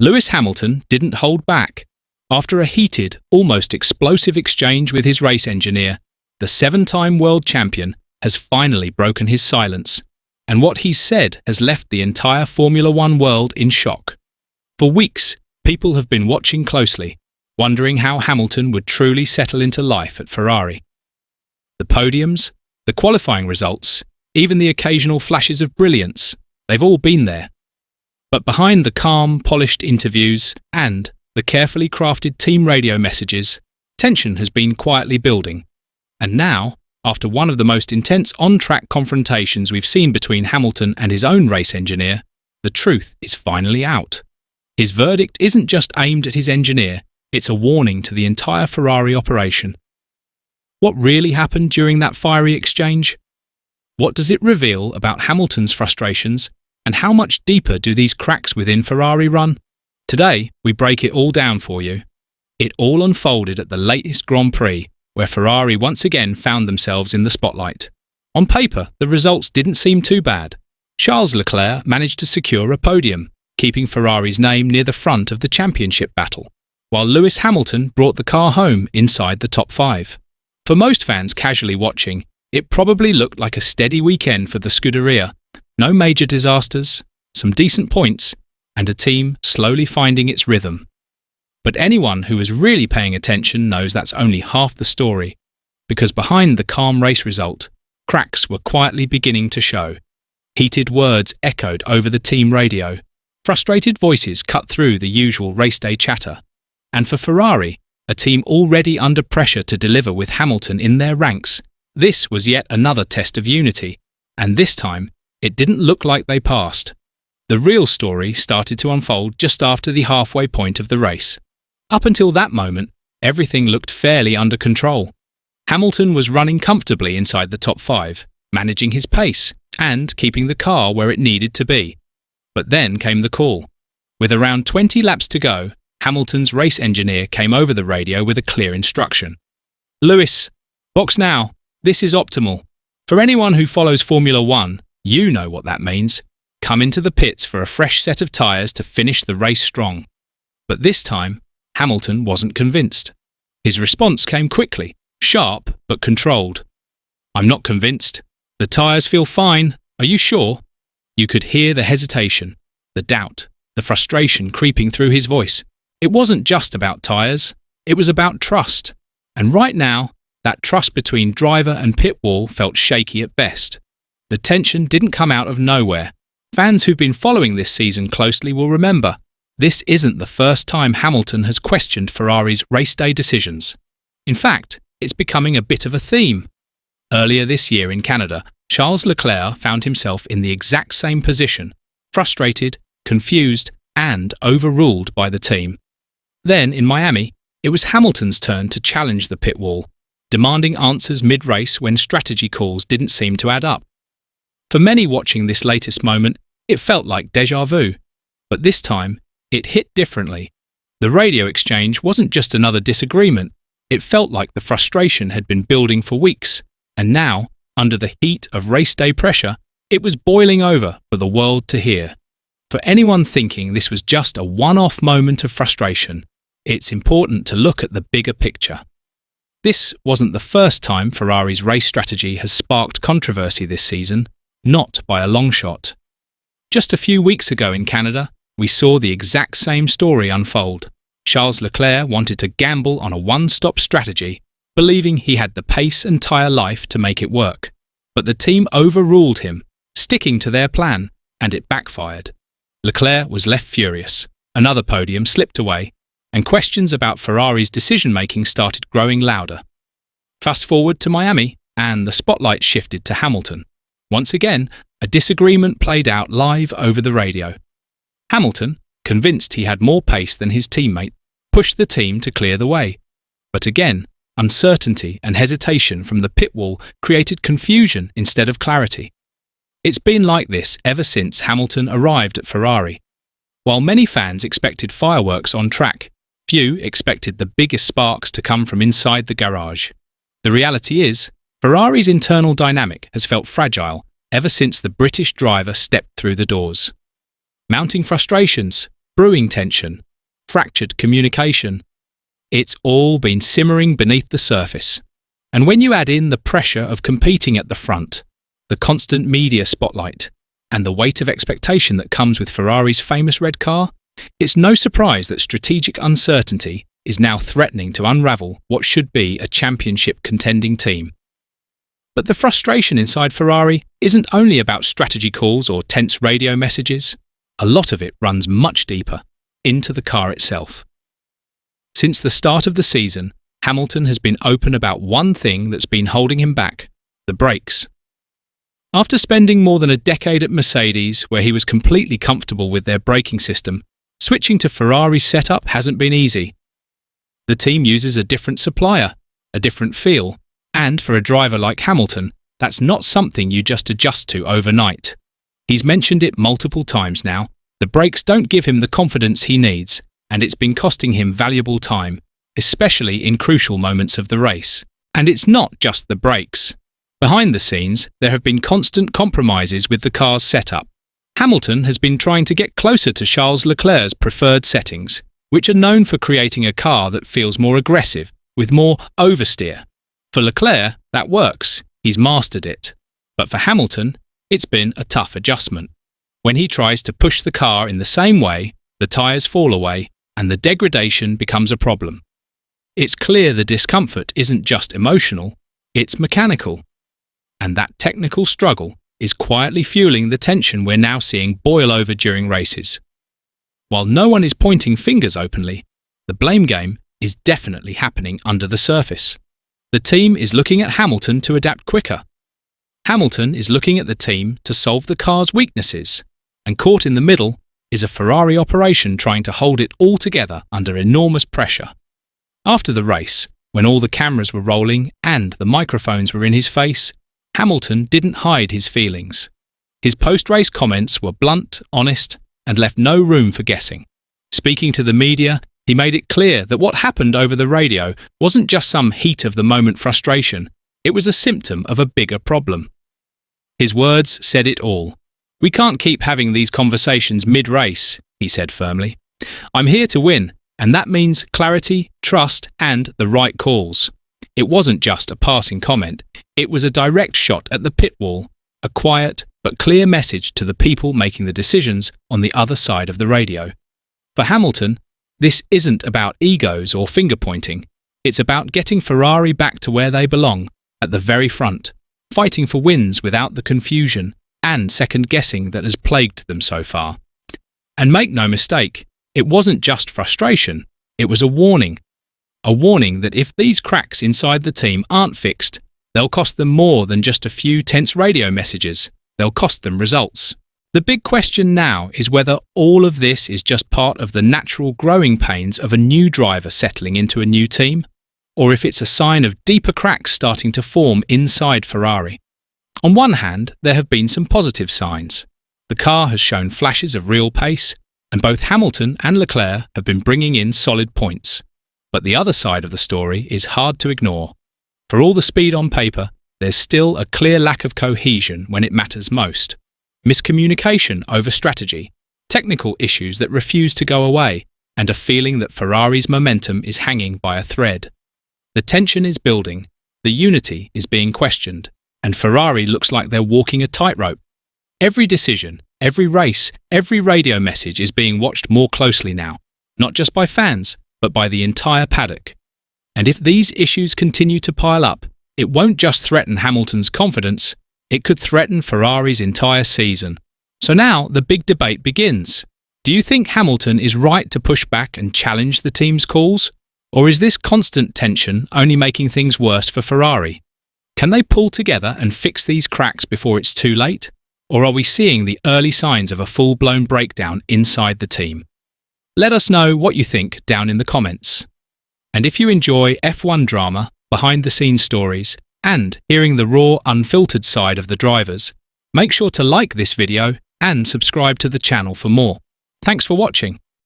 Lewis Hamilton didn't hold back. After a heated, almost explosive exchange with his race engineer, the 7-time world champion has finally broken his silence, and what he's said has left the entire Formula One world in shock. For weeks, people have been watching closely, wondering how Hamilton would truly settle into life at Ferrari. The podiums, the qualifying results, even the occasional flashes of brilliance, they've all been there. But behind the calm, polished interviews and the carefully crafted team radio messages, tension has been quietly building. And now, after one of the most intense on-track confrontations we've seen between Hamilton and his own race engineer, the truth is finally out. His verdict isn't just aimed at his engineer, it's a warning to the entire Ferrari operation. What really happened during that fiery exchange? What does it reveal about Hamilton's frustrations, and how much deeper do these cracks within Ferrari run? Today, we break it all down for you. It all unfolded at the latest Grand Prix, where Ferrari once again found themselves in the spotlight. On paper, the results didn't seem too bad. Charles Leclerc managed to secure a podium, keeping Ferrari's name near the front of the championship battle, while Lewis Hamilton brought the car home inside the top 5. For most fans casually watching, it probably looked like a steady weekend for the Scuderia. No major disasters, some decent points, and a team slowly finding its rhythm. But anyone who is really paying attention knows that's only half the story, because behind the calm race result, cracks were quietly beginning to show. Heated words echoed over the team radio. Frustrated voices cut through the usual race day chatter. And for Ferrari, a team already under pressure to deliver with Hamilton in their ranks, this was yet another test of unity. And this time, it didn't look like they passed. The real story started to unfold just after the halfway point of the race. Up until that moment, everything looked fairly under control. Hamilton was running comfortably inside the top 5, managing his pace and keeping the car where it needed to be. But then came the call. With around 20 laps to go, Hamilton's race engineer came over the radio with a clear instruction. "Lewis, box now. This is optimal." For anyone who follows Formula One, you know what that means. Come into the pits for a fresh set of tyres to finish the race strong. But this time, Hamilton wasn't convinced. His response came quickly, sharp but controlled. "I'm not convinced. The tyres feel fine. Are you sure?" You could hear the hesitation, the doubt, the frustration creeping through his voice. It wasn't just about tyres, it was about trust. And right now, that trust between driver and pit wall felt shaky at best. The tension didn't come out of nowhere. Fans who've been following this season closely will remember, this isn't the first time Hamilton has questioned Ferrari's race day decisions. In fact, it's becoming a bit of a theme. Earlier this year in Canada, Charles Leclerc found himself in the exact same position, frustrated, confused, and overruled by the team. Then, in Miami, it was Hamilton's turn to challenge the pit wall, demanding answers mid-race when strategy calls didn't seem to add up. For many watching this latest moment, it felt like déjà vu. But this time, it hit differently. The radio exchange wasn't just another disagreement. It felt like the frustration had been building for weeks, and now, under the heat of race day pressure, it was boiling over for the world to hear. For anyone thinking this was just a one-off moment of frustration, it's important to look at the bigger picture. This wasn't the first time Ferrari's race strategy has sparked controversy this season, not by a long shot. Just a few weeks ago in Canada, we saw the exact same story unfold. Charles Leclerc wanted to gamble on a one-stop strategy, believing he had the pace and tyre life to make it work. But the team overruled him, sticking to their plan, and it backfired. Leclerc was left furious, another podium slipped away, and questions about Ferrari's decision-making started growing louder. Fast forward to Miami, and the spotlight shifted to Hamilton. Once again, a disagreement played out live over the radio. Hamilton, convinced he had more pace than his teammate, pushed the team to clear the way. But again, uncertainty and hesitation from the pit wall created confusion instead of clarity. It's been like this ever since Hamilton arrived at Ferrari. While many fans expected fireworks on track, few expected the biggest sparks to come from inside the garage. The reality is, Ferrari's internal dynamic has felt fragile ever since the British driver stepped through the doors. Mounting frustrations, brewing tension, fractured communication. It's all been simmering beneath the surface. And when you add in the pressure of competing at the front, the constant media spotlight, and the weight of expectation that comes with Ferrari's famous red car, it's no surprise that strategic uncertainty is now threatening to unravel what should be a championship contending team. But the frustration inside Ferrari isn't only about strategy calls or tense radio messages. A lot of it runs much deeper, into the car itself. Since the start of the season, Hamilton has been open about one thing that's been holding him back: the brakes. After spending more than a decade at Mercedes, where he was completely comfortable with their braking system, switching to Ferrari's setup hasn't been easy. The team uses a different supplier, a different feel, and for a driver like Hamilton, that's not something you just adjust to overnight. He's mentioned it multiple times now. The brakes don't give him the confidence he needs, and it's been costing him valuable time, especially in crucial moments of the race. And it's not just the brakes. Behind the scenes, there have been constant compromises with the car's setup. Hamilton has been trying to get closer to Charles Leclerc's preferred settings, which are known for creating a car that feels more aggressive, with more oversteer. For Leclerc, that works. He's mastered it. But for Hamilton, it's been a tough adjustment. When he tries to push the car in the same way, the tyres fall away, and the degradation becomes a problem. It's clear the discomfort isn't just emotional, it's mechanical. And that technical struggle is quietly fueling the tension we're now seeing boil over during races. While no one is pointing fingers openly, the blame game is definitely happening under the surface. The team is looking at Hamilton to adapt quicker. Hamilton is looking at the team to solve the car's weaknesses, and caught in the middle is a Ferrari operation trying to hold it all together under enormous pressure. After the race, when all the cameras were rolling and the microphones were in his face, Hamilton didn't hide his feelings. His post-race comments were blunt, honest, and left no room for guessing. Speaking to the media, he made it clear that what happened over the radio wasn't just some heat-of-the-moment frustration, it was a symptom of a bigger problem. His words said it all. "We can't keep having these conversations mid-race," he said firmly. "I'm here to win, and that means clarity, trust, and the right calls." It wasn't just a passing comment, it was a direct shot at the pit wall, a quiet but clear message to the people making the decisions on the other side of the radio. For Hamilton, this isn't about egos or finger-pointing, it's about getting Ferrari back to where they belong, at the very front, fighting for wins without the confusion and second-guessing that has plagued them so far. And make no mistake, it wasn't just frustration, it was a warning. A warning that if these cracks inside the team aren't fixed, they'll cost them more than just a few tense radio messages. They'll cost them results. The big question now is whether all of this is just part of the natural growing pains of a new driver settling into a new team, or if it's a sign of deeper cracks starting to form inside Ferrari. On one hand, there have been some positive signs. The car has shown flashes of real pace, and both Hamilton and Leclerc have been bringing in solid points. But the other side of the story is hard to ignore. For all the speed on paper, there's still a clear lack of cohesion when it matters most. Miscommunication over strategy, technical issues that refuse to go away, and a feeling that Ferrari's momentum is hanging by a thread. The tension is building, the unity is being questioned, and Ferrari looks like they're walking a tightrope. Every decision, every race, every radio message is being watched more closely now, not just by fans, but by the entire paddock. And if these issues continue to pile up, it won't just threaten Hamilton's confidence, it could threaten Ferrari's entire season. So now the big debate begins. Do you think Hamilton is right to push back and challenge the team's calls? Or is this constant tension only making things worse for Ferrari? Can they pull together and fix these cracks before it's too late? Or are we seeing the early signs of a full-blown breakdown inside the team? Let us know what you think down in the comments. And if you enjoy F1 drama, behind-the-scenes stories, and hearing the raw, unfiltered side of the drivers, make sure to like this video and subscribe to the channel for more. Thanks for watching.